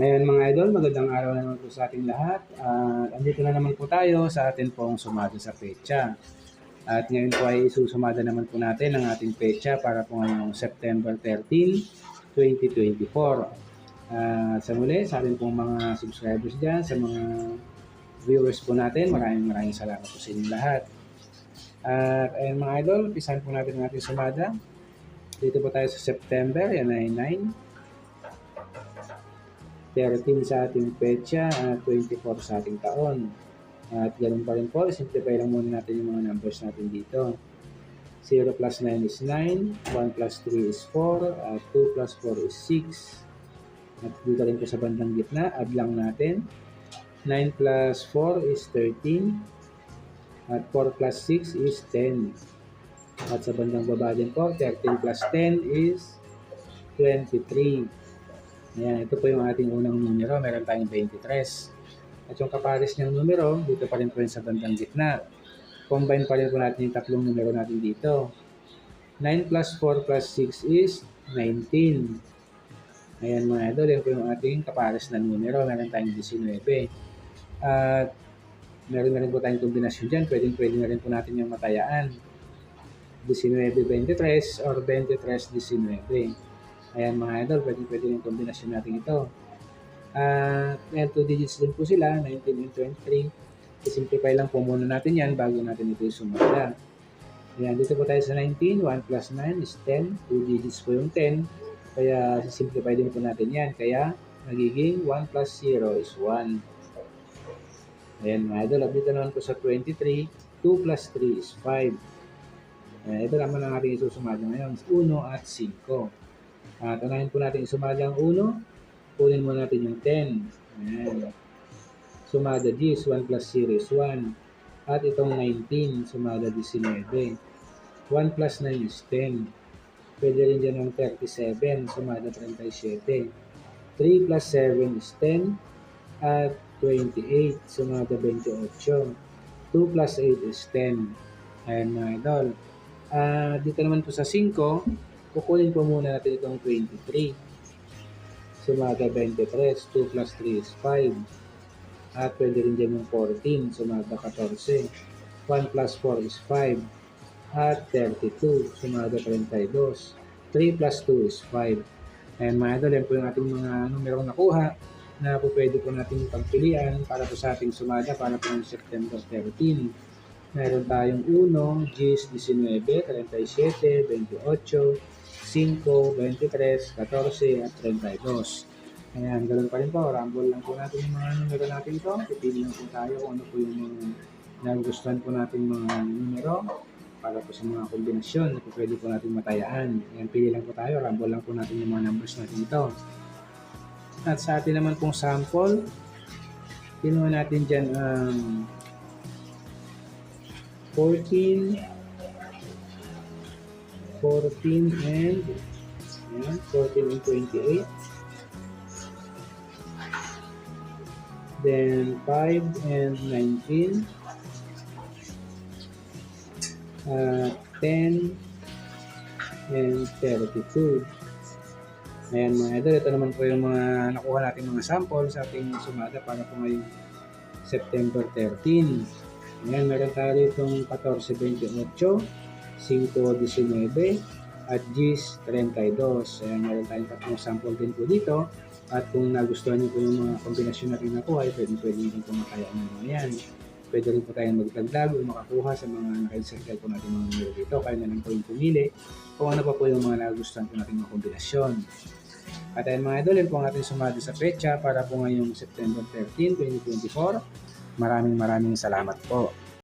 Ngayon mga idol, magandang araw na naman po sa ating lahat. Andito na naman po tayo sa atin pong sumada sa petsa. At ngayon po ay isusumada naman po natin ang ating petsa para po ngayong September 13, 2024. Sa muli, sa ating pong mga subscribers dyan, sa mga viewers po natin, maraming salamat po sa inyong lahat. At ayun mga idol, pisahan po natin ang ating sumada. Dito po tayo sa September, yan ay 9. 13 sa ating petsa at 24 sa ating taon. At ganun pa rin po, simplify lang muna natin yung mga numbers natin dito. 0 plus 9 is 9, 1 plus 3 is 4, at 2 plus 4 is 6. At dito rin po sa bandang gitna, add lang natin. 9 plus 4 is 13, at 4 plus 6 is 10. At sa bandang baba din po, 13 plus 10 is 23. Ayan, ito po yung ating unang numero. Meron tayong 23. At yung kapares niyang numero, dito pa rin po yun sa bandang gitna. Combine pa rin po natin yung tatlong numero natin dito. 9 plus 4 plus 6 is 19. Ayan mga idol, yan po yung ating kapares na numero. Meron tayong 19. At meron na rin po tayong kombinasyon dyan. Pwede na rin po natin yung matayaan. 19-23 or 23-19. Ayan mga idol, pwede yung kombinasyon natin ito. May 2 digits din po sila, 19 and 23. I-simplify lang po muna natin yan bago natin ito isumada. Ayan, dito po tayo sa 19, 1 plus 9 is 10. 2 digits po yung 10. Kaya simplify din po natin yan. Kaya magiging 1 plus 0 is 1. Ayan mga idol, at dito naman po sa 23, 2 plus 3 is 5. Ayan, ito naman ang ating isusumada ngayon, 1 at 5. At unahin po natin sumada ang 1. Kunin mo natin yung 10. Ayan. Sumada 10. 1 plus 0 is 1. At itong 19. Sumada 19. 1 plus 9 is 10. Pwede rin dyan ng 37. Sumada 37. 3 plus 7 is 10. At 28. Sumada 28. 2 plus 8 is 10. Ayan mga idol. Dito naman po sa 5. Kukunin po muna natin itong 23. Sumada 23. 2 plus 3 is 5. At pwede rin dyan yung 14. Sumada 14. 1 plus 4 is 5. At 32. Sumada 32. 3 plus 2 is 5. Ayan mga idol, yan po yung ating mga numerong nakuha na po pwede po natin pagpilian para po sa ating sumada para po ng September 13. Meron tayong 1, 10, 19, 37, 28, 5, 23, 14, at 32. Ayan, ganoon pa rin po. Rumble lang po natin yung mga numero natin ito. Pipili lang po tayo kung ano po yung mga nagustuhan po natin mga numero para po sa mga kombinasyon na po pwede po natin matayaan. Ayan, pili lang po tayo. Rumble lang po natin yung mga numbers natin ito. At sa atin naman pong sample, kinuha natin dyan 14 and 28. Then 5 and 19. 10 and 32. Ayan mga idol, ito naman po yung mga nakuha natin mga sample sa ating sumada para po ngayong September 13. Ayan, meron tayo ditong 14-28, 5-19, at 10-32. Ayan, meron tayong tatlong sample din po dito. At kung nagustuhan niyo po yung mga kombinasyon natin nakuha, pwede nyo po makayaan ng mga yan. Pwede rin po tayong magdagdag o makakuha sa mga naka-circle po natin mga numero dito. Kaya na lang po yung pumili kung ano pa po yung mga nagustuhan po natin mga kombinasyon. At ayun mga idol, yun po ang ating sumada sa petsa para po ngayong September 13, 2024. Maraming salamat po.